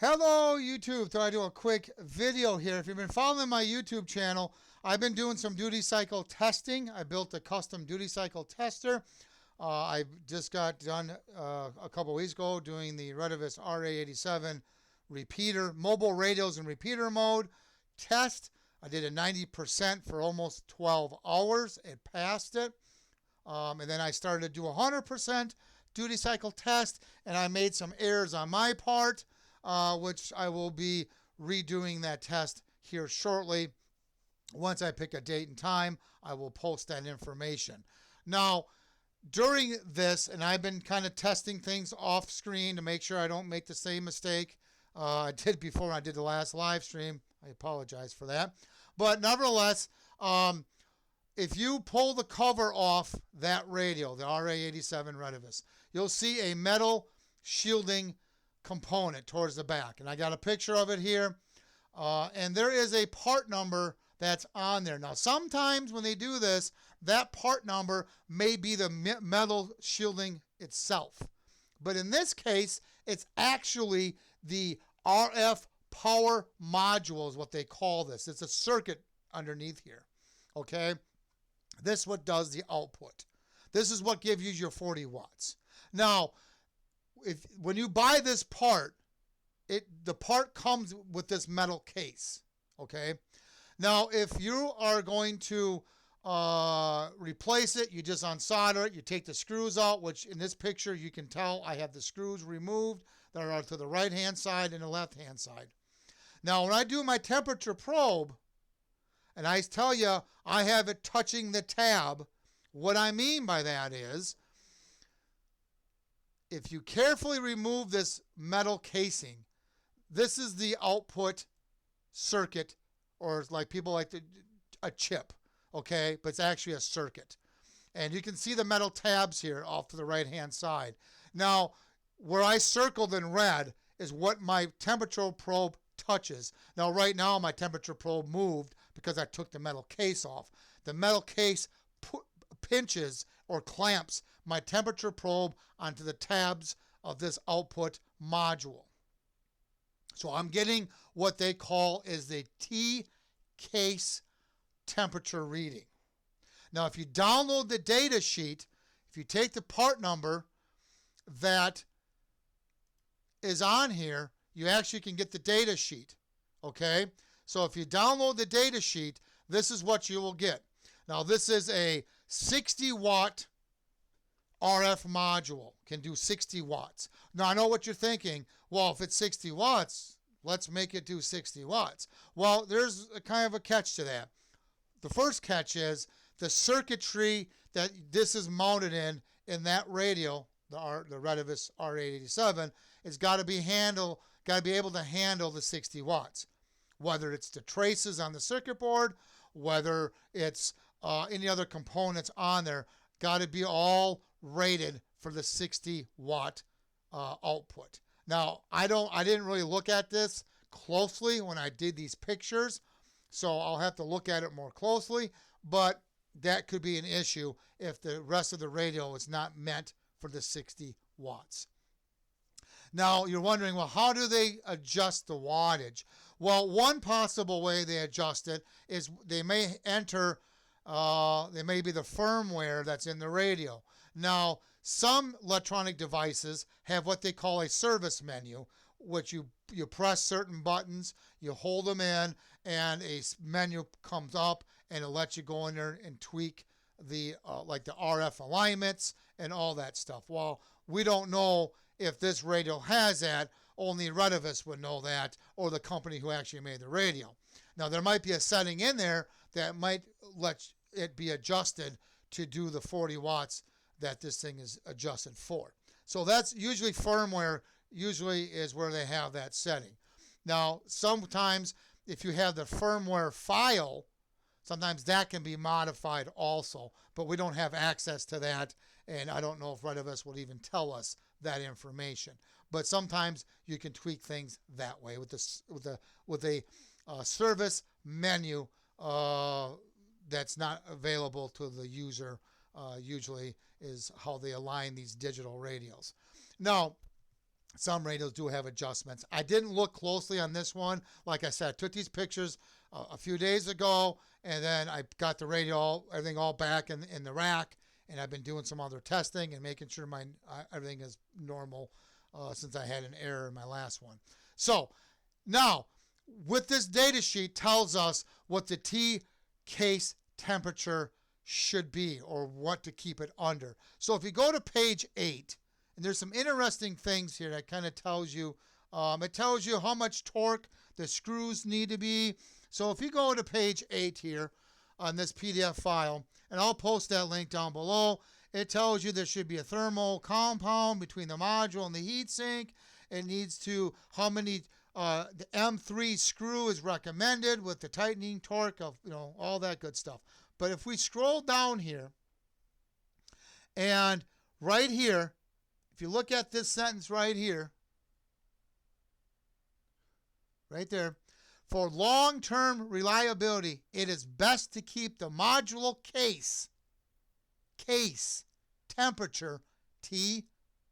Hello YouTube, thought I'd do a quick video here. If you've been following my YouTube channel, I've been doing some duty cycle testing. I built a custom duty cycle tester. I just got done a couple weeks ago doing the Retevis RT97S repeater, mobile radios in repeater mode test. I did a 90% for almost 12 hours. It passed it. And then I started to do a 100% duty cycle test, and I made some errors on my part. Which I will be redoing that test here shortly. Once I pick a date and time, I will post that information. Now, during this, and I've been kind of testing things off screen to make sure I don't make the same mistake I did before I did the last live stream. I apologize for that. But nevertheless, if you pull the cover off that radio, the RT97 Retevis, you'll see a metal shielding component towards the back, and I got a picture of it here, and there is a part number that's on there. Now sometimes when they do this, that part number may be the metal shielding itself, but in this case it's actually the RF power module is what they call this. It's a circuit underneath here. Okay, this is what does the output. This is what gives you your 40 watts. Now when you buy this part, the part comes with this metal case. Okay. Now, if you are going to replace it, you just unsolder it. You take the screws out, which in this picture you can tell I have the screws removed that are to the right hand side and the left hand side. Now, when I do my temperature probe, and I tell you I have it touching the tab, what I mean by that is, if you carefully remove this metal casing, this is the output circuit, or like people like a chip, okay? But it's actually a circuit. And you can see the metal tabs here off to the right-hand side. Now, where I circled in red is what my temperature probe touches. Now, right now, my temperature probe moved because I took the metal case off. The metal case pinches or clamps my temperature probe onto the tabs of this output module. So I'm getting what they call is the T-case temperature reading. Now, if you download the data sheet, if you take the part number that is on here, you actually can get the data sheet. Okay? So if you download the data sheet, this is what you will get. Now, this is a 60 watt RF module, can do 60 watts. Now, I know what you're thinking. Well, if it's 60 watts, let's make it do 60 watts. Well, there's a kind of a catch to that. The first catch is the circuitry that this is mounted in that radio, the Retevis RT87, is got to be able to handle the 60 watts. Whether it's the traces on the circuit board, whether it's any other components on there, got to be all rated for the 60 watt output. Now, I didn't really look at this closely when I did these pictures, so I'll have to look at it more closely, but that could be an issue if the rest of the radio is not meant for the 60 watts. Now, you're wondering, well, how do they adjust the wattage? Well, one possible way they adjust it is they may enter, they may be the firmware that's in the radio. Now, some electronic devices have what they call a service menu, which you press certain buttons, you hold them in, and a menu comes up, and it lets you go in there and tweak the like the RF alignments and all that stuff. Well, we don't know if this radio has that. Only Retevis would know that, or the company who actually made the radio. Now, there might be a setting in there that might let it be adjusted to do the 40 watts that this thing is adjusted for. So that's usually firmware, usually is where they have that setting. Now, sometimes if you have the firmware file, sometimes that can be modified also, but we don't have access to that, and I don't know if Retevis will even tell us that information. But sometimes you can tweak things that way with a service menu that's not available to the user. Usually is how they align these digital radios. Now, Some radios do have adjustments. I didn't look closely on this one. Like I said, I took these pictures a few days ago, and then I got the radio, everything all back in the rack, and I've been doing some other testing and making sure my everything is normal since I had an error in my last one. So now, with this data sheet tells us what the T case temperature should be or what to keep it under. So if you go to page 8, and there's some interesting things here that kind of tells you, it tells you how much torque the screws need to be. So if you go to page 8 here on this PDF file, and I'll post that link down below, it tells you there should be a thermal compound between the module and the heatsink. It needs to, how many, the M3 screw is recommended with the tightening torque of, all that good stuff. But if we scroll down here, and right here, if you look at this sentence right here, right there, for long-term reliability, it is best to keep the module case temperature, T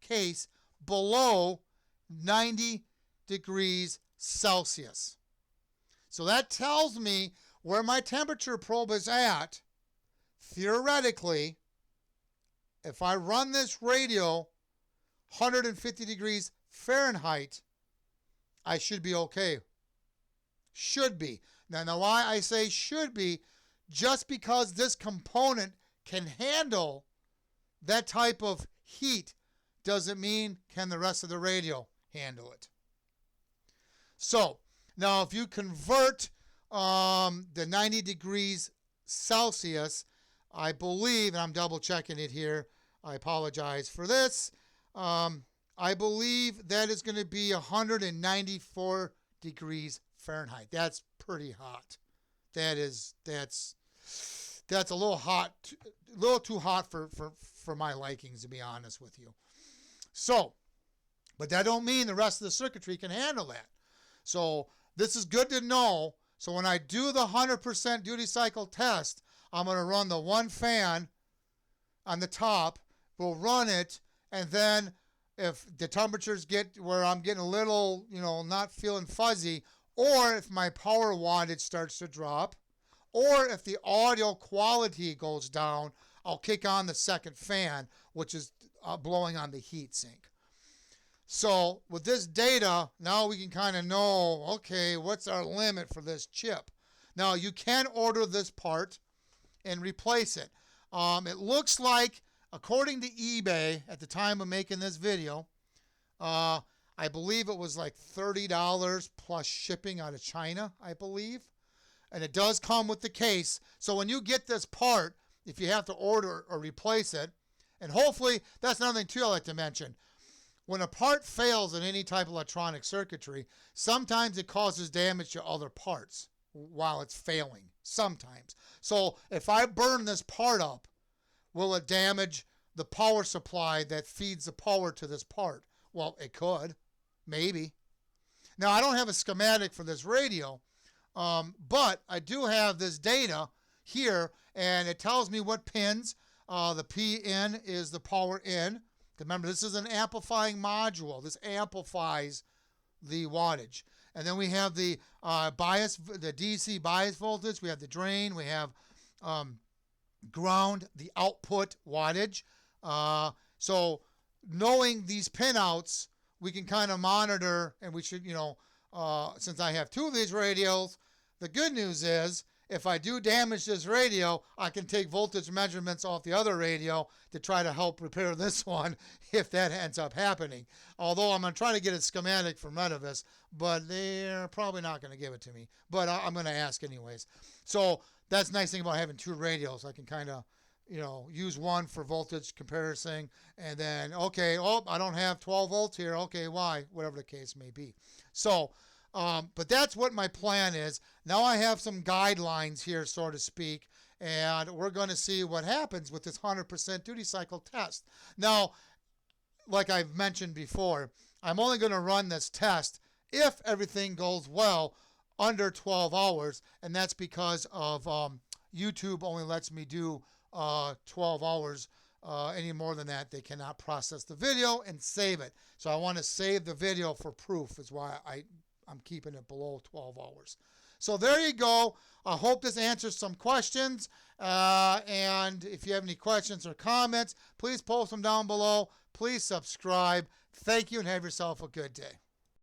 case, below 90 degrees Celsius. So that tells me where my temperature probe is at. Theoretically, if I run this radio 150 degrees Fahrenheit, I should be okay. Should be. Now why I say should be, just because this component can handle that type of heat doesn't mean can the rest of the radio handle it. So now if you convert the 90 degrees Celsius, I believe, and I'm double checking it here, I apologize for this, I believe that is going to be 194 degrees Fahrenheit. That's pretty hot. That's a little hot, a little too hot for my likings, to be honest with you. So, but that don't mean the rest of the circuitry can handle that. So this is good to know. So when I do the 100% duty cycle test, I'm going to run the one fan on the top. We'll run it, and then if the temperatures get where I'm getting a little, not feeling fuzzy, or if my power wattage starts to drop, or if the audio quality goes down, I'll kick on the second fan, which is blowing on the heat sink. So with this data, now we can kind of know, okay, what's our limit for this chip? Now you can order this part and replace it. It looks like, according to eBay at the time of making this video, I believe it was like $30 plus shipping out of China, I believe. And it does come with the case. So when you get this part, if you have to order or replace it, and hopefully, that's another thing too I like to mention. When a part fails in any type of electronic circuitry, sometimes it causes damage to other parts while it's failing. Sometimes. So if I burn this part up, will it damage the power supply that feeds the power to this part? Well, it could. Maybe. Now, I don't have a schematic for this radio, but I do have this data here, and it tells me what pins. The PN is the power in. Remember, this is an amplifying module. This amplifies the wattage. And then we have the bias, the DC bias voltage. We have the drain. We have ground, the output wattage. So knowing these pinouts, we can kind of monitor, and we should, since I have two of these radios, the good news is if I do damage this radio, I can take voltage measurements off the other radio to try to help repair this one if that ends up happening. Although I'm going to try to get a schematic from Retevis, but they're probably not going to give it to me. But I'm going to ask anyways. So that's the nice thing about having two radios. I can kind of, use one for voltage comparison, and then, okay, I don't have 12 volts here. Okay, why? Whatever the case may be. So, but that's what my plan is. Now I have some guidelines here, so to speak, and we're going to see what happens with this 100% duty cycle test. Now, like I've mentioned before, I'm only going to run this test if everything goes well under 12 hours, and that's because of YouTube only lets me do 12 hours any more than that, they cannot process the video and save it. So I want to save the video for proof, is why I'm keeping it below 12 hours. So there you go. I hope this answers some questions. And if you have any questions or comments, please post them down below. Please subscribe. Thank you and have yourself a good day.